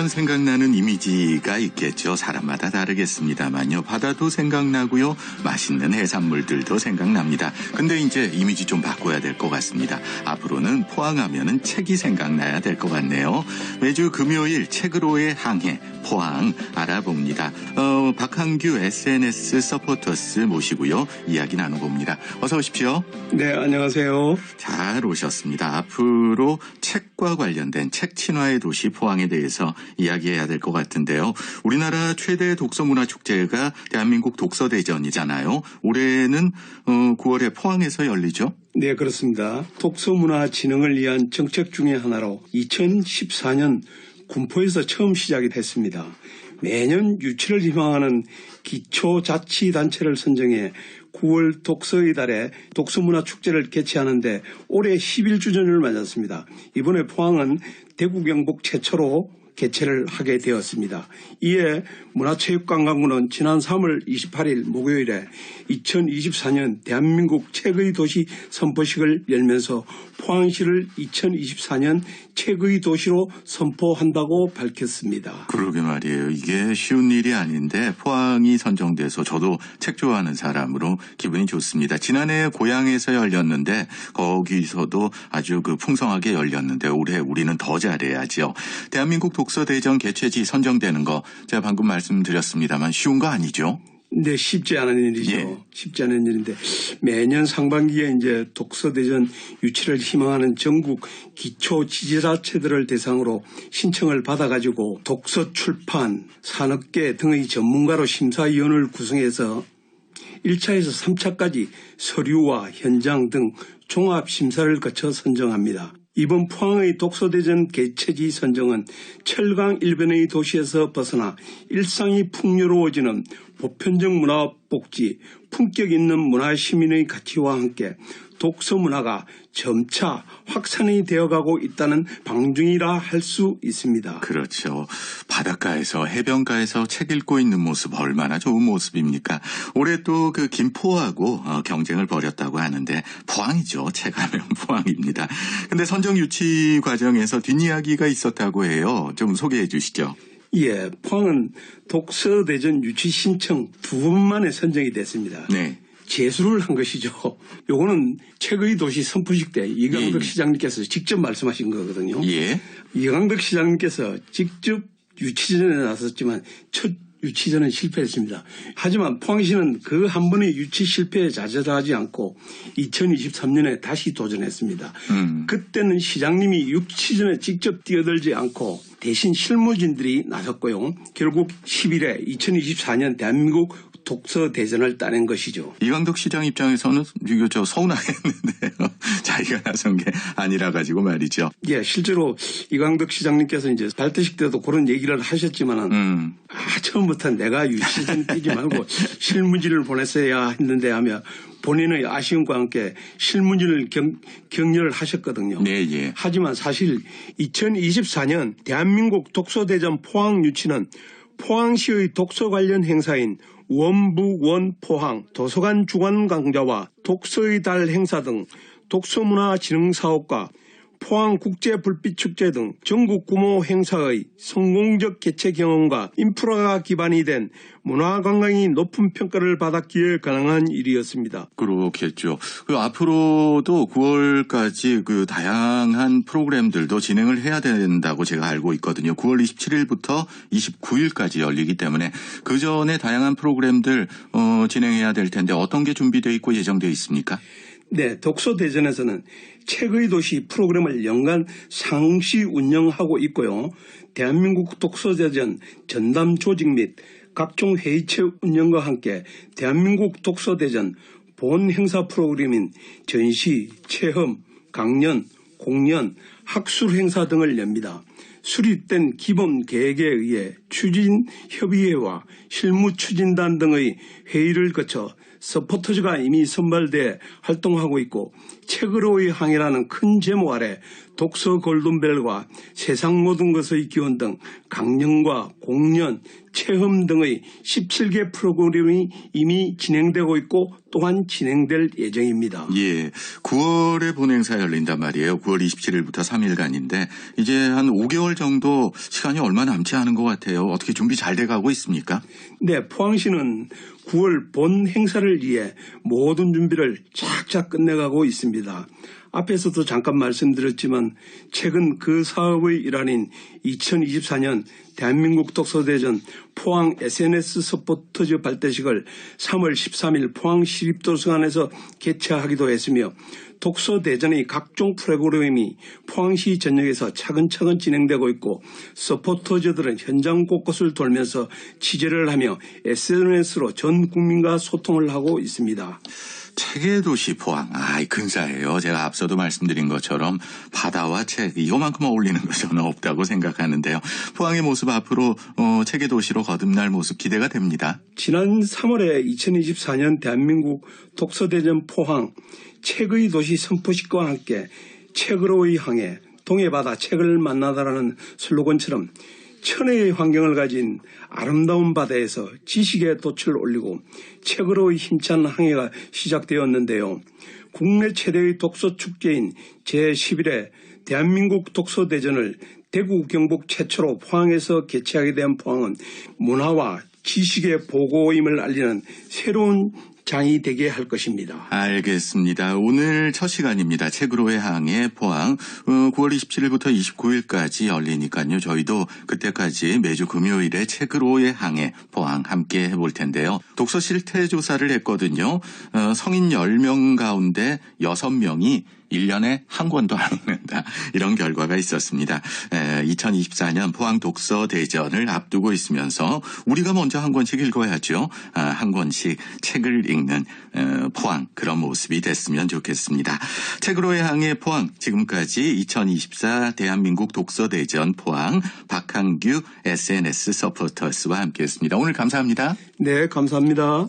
하면 생각나는 이미지가 있겠죠. 사람마다 다르겠습니다만요. 바다도 생각나고요. 맛있는 해산물들도 생각납니다. 근데 이제 이미지 좀 바꿔야 될 것 같습니다. 앞으로는 포항하면은 책이 생각나야 될 것 같네요. 매주 금요일 책으로의 항해 포항 알아봅니다. 박한규 SNS 서포터스 모시고요. 이야기 나눠봅니다. 어서 오십시오. 네, 안녕하세요. 잘 오셨습니다. 앞으로 책과 관련된 책 친화의 도시 포항에 대해서 이야기해야 될 것 같은데요. 우리나라 최대 독서문화축제가 대한민국 독서대전이잖아요. 올해는 9월에 포항에서 열리죠? 네, 그렇습니다. 독서문화 진흥을 위한 정책 중의 하나로 2014년 군포에서 처음 시작이 됐습니다. 매년 유치를 희망하는 기초자치단체를 선정해 9월 독서의 달에 독서문화축제를 개최하는데 올해 11주년을 맞았습니다. 이번에 포항은 대구 경북 최초로 개최를 하게 되었습니다. 이에 문화체육관광부는 지난 3월 28일 목요일에 2024년 대한민국 책의 도시 선포식을 열면서 포항시를 2024년 책의 도시로 선포한다고 밝혔습니다. 그러게 말이에요. 이게 쉬운 일이 아닌데 포항이 선정돼서 저도 책 좋아하는 사람으로 기분이 좋습니다. 지난해 고향에서 열렸는데 거기서도 아주 풍성하게 열렸는데 올해 우리는 더 잘해야죠. 대한민국 독서대전 개최지 선정되는 거 제가 방금 말씀드렸습니다만 쉬운 거 아니죠? 네, 쉽지 않은 일이죠. 예. 쉽지 않은 일인데 매년 상반기에 이제 독서대전 유치를 희망하는 전국 기초 지자체들을 대상으로 신청을 받아가지고 독서 출판, 산업계 등의 전문가로 심사위원을 구성해서 1차에서 3차까지 서류와 현장 등 종합 심사를 거쳐 선정합니다. 이번 포항의 독서대전 개최지 선정은 철강 일변의 도시에서 벗어나 일상이 풍요로워지는 보편적 문화복지, 품격 있는 문화시민의 가치와 함께 독서 문화가 점차 확산이 되어가고 있다는 방증이라 할 수 있습니다. 그렇죠. 바닷가에서 해변가에서 책 읽고 있는 모습 얼마나 좋은 모습입니까? 올해 또 김포하고 경쟁을 벌였다고 하는데 포항이죠. 책하면 포항입니다. 근데 선정 유치 과정에서 뒷이야기가 있었다고 해요. 좀 소개해 주시죠. 예, 포항은 독서대전 유치 신청 2번 만에 선정이 됐습니다. 네. 재수를 한 것이죠. 요거는 책의 도시 선포식 때 이광덕 시장님께서 직접 말씀하신 거거든요. 예. 이광덕 시장님께서 직접 유치전에 나섰지만 첫 유치전은 실패했습니다. 하지만 포항시는 그 한 번의 유치 실패에 좌절하지 않고 2023년에 다시 도전했습니다. 그때는 시장님이 유치전에 직접 뛰어들지 않고 대신 실무진들이 나섰고요. 결국 10일에 2024년 대한민국 독서대전을 따낸 것이죠. 이광덕 시장 입장에서는 이거 서운하겠는데요. 자기가 나선 게 아니라 가지고 말이죠. 예, 실제로 이광덕 시장님께서 이제 발대식 때도 그런 얘기를 하셨지만은 처음부터 내가 유치전 뛰지 말고 실무진을 보냈어야 했는데 하며 본인의 아쉬움과 함께 실무진을 격려를 하셨거든요. 네, 예. 하지만 사실 2024년 대한민국 독서대전 포항 유치는 포항시의 독서 관련 행사인 원북원 포항 도서관 주관 강좌와 독서의 달 행사 등 독서문화 진흥 사업과 포항 국제불빛축제 등 전국 규모 행사의 성공적 개최 경험과 인프라가 기반이 된 문화관광이 높은 평가를 받았기에 가능한 일이었습니다. 그렇겠죠. 앞으로도 9월까지 다양한 프로그램들도 진행을 해야 된다고 제가 알고 있거든요. 9월 27일부터 29일까지 열리기 때문에 그 전에 다양한 프로그램들 진행해야 될 텐데 어떤 게 준비되어 있고 예정되어 있습니까? 네, 독서대전에서는 책의 도시 프로그램을 연간 상시 운영하고 있고요. 대한민국 독서대전 전담 조직 및 각종 회의체 운영과 함께 대한민국 독서대전 본 행사 프로그램인 전시, 체험, 강연, 공연, 학술 행사 등을 엽니다. 수립된 기본 계획에 의해 추진협의회와 실무추진단 등의 회의를 거쳐 서포터즈가 이미 선발돼 활동하고 있고 책으로의 항해라는 큰 제목 아래 독서 골든벨과 세상 모든 것의 기원 등 강연과 공연, 체험 등의 17개 프로그램이 이미 진행되고 있고 또한 진행될 예정입니다. 예, 9월에 본행사 열린단 말이에요. 9월 27일부터 3일간인데 이제 한 5개월 5개월 정도 시간이 얼마 남지 않은 것 같아요. 어떻게 준비 잘 돼가고 있습니까? 네, 포항시는 9월 본 행사를 위해 모든 준비를 착착 끝내가고 있습니다. 앞에서도 잠깐 말씀드렸지만 최근 그 사업의 일환인 2024년 대한민국 독서대전 포항 SNS 서포터즈 발대식을 3월 13일 포항시립도서관에서 개최하기도 했으며 독서대전의 각종 프로그램이 포항시 전역에서 차근차근 진행되고 있고 서포터즈들은 현장 곳곳을 돌면서 취재를 하며 SNS로 전 국민과 소통을 하고 있습니다. 책의 도시 포항, 근사해요. 제가 앞서도 말씀드린 것처럼 바다와 책, 이거만큼 어울리는 거 저는 없다고 생각하는데요. 포항의 모습 앞으로 책의 도시로 거듭날 모습 기대가 됩니다. 지난 3월에 2024년 대한민국 독서대전 포항 책의 도시 선포식과 함께 책으로의 항해, 동해바다 책을 만나다라는 슬로건처럼 천혜의 환경을 가진 아름다운 바다에서 지식의 돛을 올리고 책으로의 힘찬 항해가 시작되었는데요. 국내 최대의 독서축제인 제11회 대한민국 독서대전을 대구 경북 최초로 포항에서 개최하게 된 포항은 문화와 지식의 보고임을 알리는 새로운 장이 되게 할 것입니다. 알겠습니다. 오늘 첫 시간입니다. 책으로의 항해 포항 9월 27일부터 29일까지 열리니까요. 저희도 그때까지 매주 금요일에 책으로의 항해 포항 함께 해볼 텐데요. 독서 실태 조사를 했거든요. 성인 10명 가운데 6명이 1년에 한 권도 안 읽는다. 이런 결과가 있었습니다. 2024년 포항 독서 대전을 앞두고 있으면서 우리가 먼저 한 권씩 읽어야죠. 한 권씩 책을 읽는 포항 그런 모습이 됐으면 좋겠습니다. 책으로의 항해 포항 지금까지 2024 대한민국 독서 대전 포항 박항규 SNS 서포터스와 함께했습니다. 오늘 감사합니다. 네, 감사합니다.